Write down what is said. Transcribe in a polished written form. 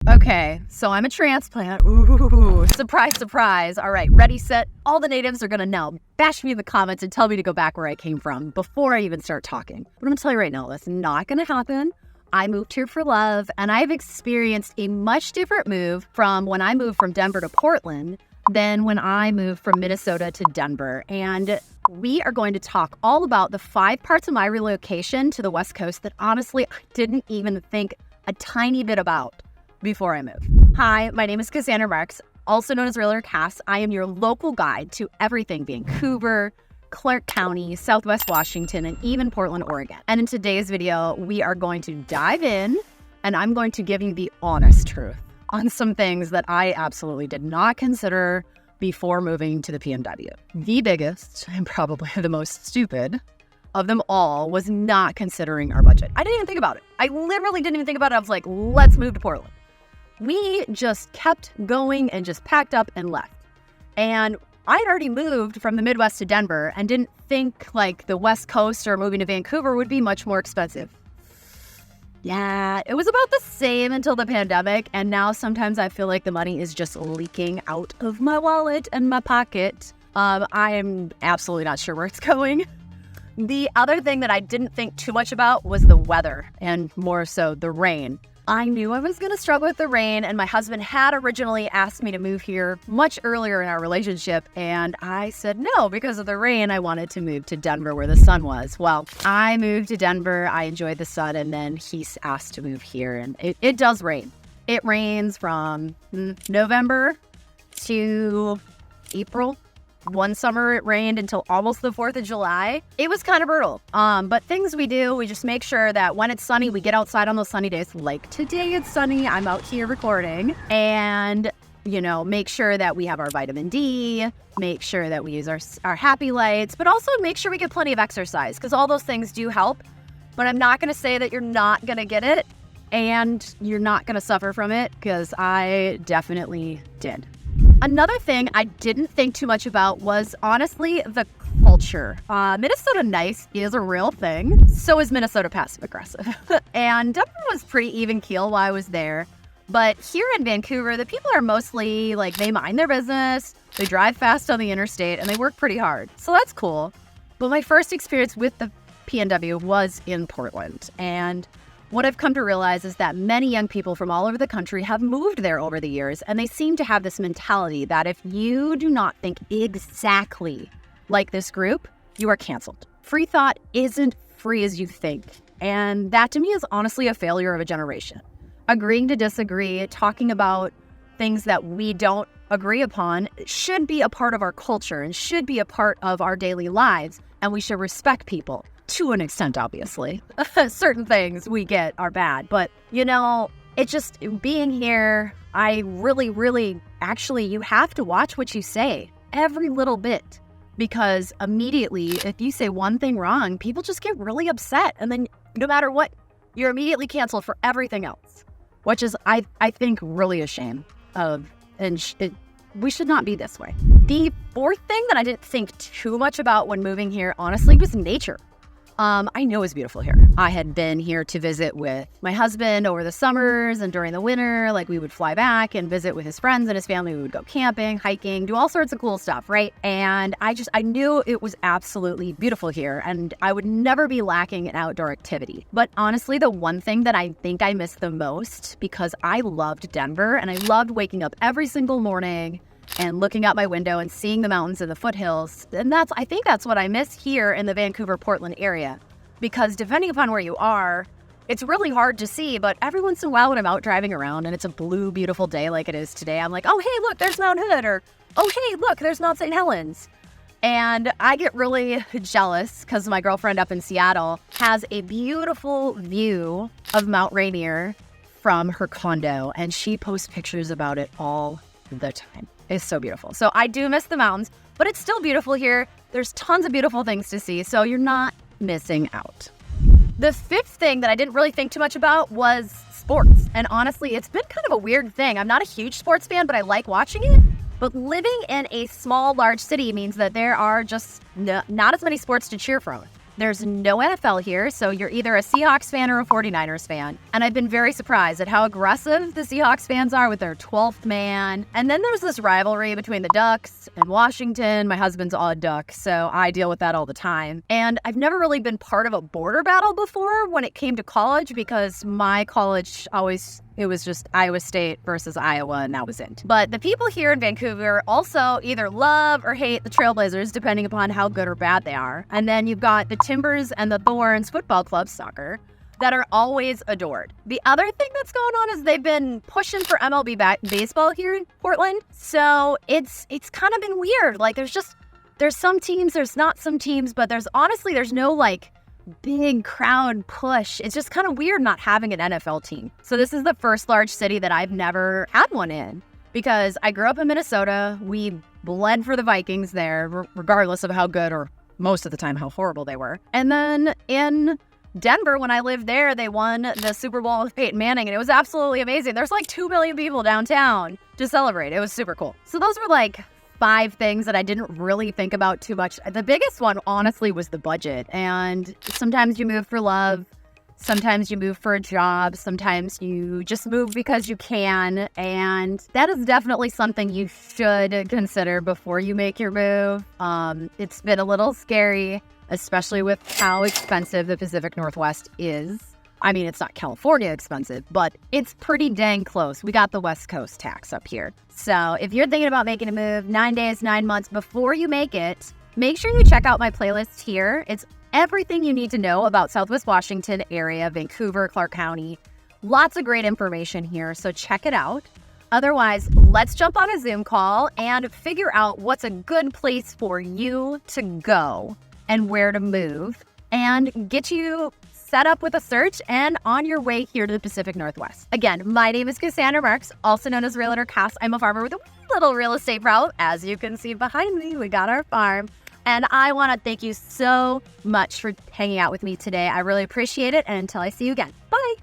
Okay, so I'm a transplant. Ooh, surprise, surprise. All right, ready, set. All the natives are gonna now bash me in the comments and tell me to go back where I came from before I even start talking. But I'm gonna tell you right now, that's not gonna happen. I moved here for love, and I've experienced a much different move from when I moved from Denver to Portland than when I moved from Minnesota to Denver. And we are going to talk all about the 5 parts of my relocation to the West Coast that honestly I didn't even think a tiny bit about before I moved. Hi, my name is Cassandra Marks, also known as Realtor Cass. I am your local guide to everything Vancouver, Clark County, Southwest Washington, and even Portland, Oregon. And in today's video, we are going to dive in and I'm going to give you the honest truth on some things that I absolutely did not consider before moving to the PNW. The biggest and probably the most stupid of them all was not considering our budget. I didn't even think about it. I literally didn't even think about it. I was like, let's move to Portland. We just kept going and just packed up and left. And I'd already moved from the Midwest to Denver and didn't think like the West Coast or moving to Vancouver would be much more expensive. Yeah, it was about the same until the pandemic. And now sometimes I feel like the money is just leaking out of my wallet and my pocket. I am absolutely not sure where it's going. The other thing that I didn't think too much about was the weather, and more so the rain. I knew I was going to struggle with the rain, and my husband had originally asked me to move here much earlier in our relationship, and I said no because of the rain. I wanted to move to Denver where the sun was. Well, I moved to Denver, I enjoyed the sun, and then he asked to move here, and it does rain. It rains from November to April. One summer it rained until almost the 4th of July. It was kind of brutal. But things we do, we just make sure that when it's sunny, we get outside on those sunny days. Like today it's sunny, I'm out here recording. And, make sure that we have our vitamin D, make sure that we use our happy lights, but also make sure we get plenty of exercise because all those things do help. But I'm not going to say that you're not going to get it and you're not going to suffer from it because I definitely did. Another thing I didn't think too much about was honestly the culture. Minnesota nice is a real thing. So is Minnesota passive aggressive. And Denver was pretty even keel while I was there. But here in Vancouver, the people are mostly like they mind their business, they drive fast on the interstate, and they work pretty hard. So that's cool. But my first experience with the PNW was in Portland. And what I've come to realize is that many young people from all over the country have moved there over the years, and they seem to have this mentality that if you do not think exactly like this group, you are canceled. Free thought isn't free as you think, and that to me is honestly a failure of a generation. Agreeing to disagree, talking about things that we don't agree upon should be a part of our culture and should be a part of our daily lives, and we should respect people. To an extent, obviously. Certain things we get are bad, but it just being here, I really, actually, you have to watch what you say every little bit because immediately, if you say one thing wrong, people just get really upset. And then no matter what, you're immediately canceled for everything else, which is, I think, really a shame of, and we should not be this way. The fourth thing that I didn't think too much about when moving here, honestly, was nature. I know it's beautiful here. I had been here to visit with my husband over the summers and during the winter, like we would fly back and visit with his friends and his family. We would go camping, hiking, do all sorts of cool stuff, right? And I knew it was absolutely beautiful here and I would never be lacking in outdoor activity. But honestly, the one thing that I think I missed the most because I loved Denver and I loved waking up every single morning and looking out my window and seeing the mountains and the foothills. And I think that's what I miss here in the Vancouver-Portland area. Because depending upon where you are, it's really hard to see, but every once in a while when I'm out driving around and it's a blue, beautiful day like it is today, I'm like, oh, hey, look, there's Mount Hood, or oh, hey, look, there's Mount St. Helens. And I get really jealous because my girlfriend up in Seattle has a beautiful view of Mount Rainier from her condo, and she posts pictures about it all the time. It's so beautiful. So I do miss the mountains, but it's still beautiful here. There's tons of beautiful things to see, so you're not missing out. The fifth thing that I didn't really think too much about was sports. And honestly, it's been kind of a weird thing. I'm not a huge sports fan, but I like watching it. But living in a small, large city means that there are just not as many sports to cheer for. There's no NFL here, so you're either a Seahawks fan or a 49ers fan. And I've been very surprised at how aggressive the Seahawks fans are with their 12th man. And then there's this rivalry between the Ducks and Washington. My husband's a Duck, so I deal with that all the time. And I've never really been part of a border battle before when it came to college, because my college it was just Iowa State versus Iowa, and that was it. But the people here in Vancouver also either love or hate the Trailblazers, depending upon how good or bad they are. And then you've got the Timbers and the Thorns football club, soccer, that are always adored. The other thing that's going on is they've been pushing for MLB baseball here in Portland. So it's kind of been weird. Like there's some teams, there's not some teams, but there's no like big crowd push. It's just kind of weird not having an NFL team. So this is the first large city that I've never had one in, because I grew up in Minnesota. We bled for the Vikings there, regardless of how good or most of the time how horrible they were. And then in Denver, when I lived there, they won the Super Bowl with Peyton Manning, and it was absolutely amazing. There's like 2 million people downtown to celebrate. It was super cool. So those were like 5 things that I didn't really think about too much. The biggest one, honestly, was the budget. And sometimes you move for love. Sometimes you move for a job. Sometimes you just move because you can. And that is definitely something you should consider before you make your move. It's been a little scary, especially with how expensive the Pacific Northwest is. I mean, it's not California expensive, but it's pretty dang close. We got the West Coast tax up here. So if you're thinking about making a move 9 days, 9 months before you make it, make sure you check out my playlist here. It's everything you need to know about Southwest Washington area, Vancouver, Clark County. Lots of great information here, so check it out. Otherwise, let's jump on a Zoom call and figure out what's a good place for you to go and where to move, and get you set up with a search and on your way here to the Pacific Northwest. Again, my name is Cassandra Marks, also known as Realtor Cass. I'm a farmer with a little real estate route. As you can see behind me, we got our farm. And I want to thank you so much for hanging out with me today. I really appreciate it. And until I see you again, bye.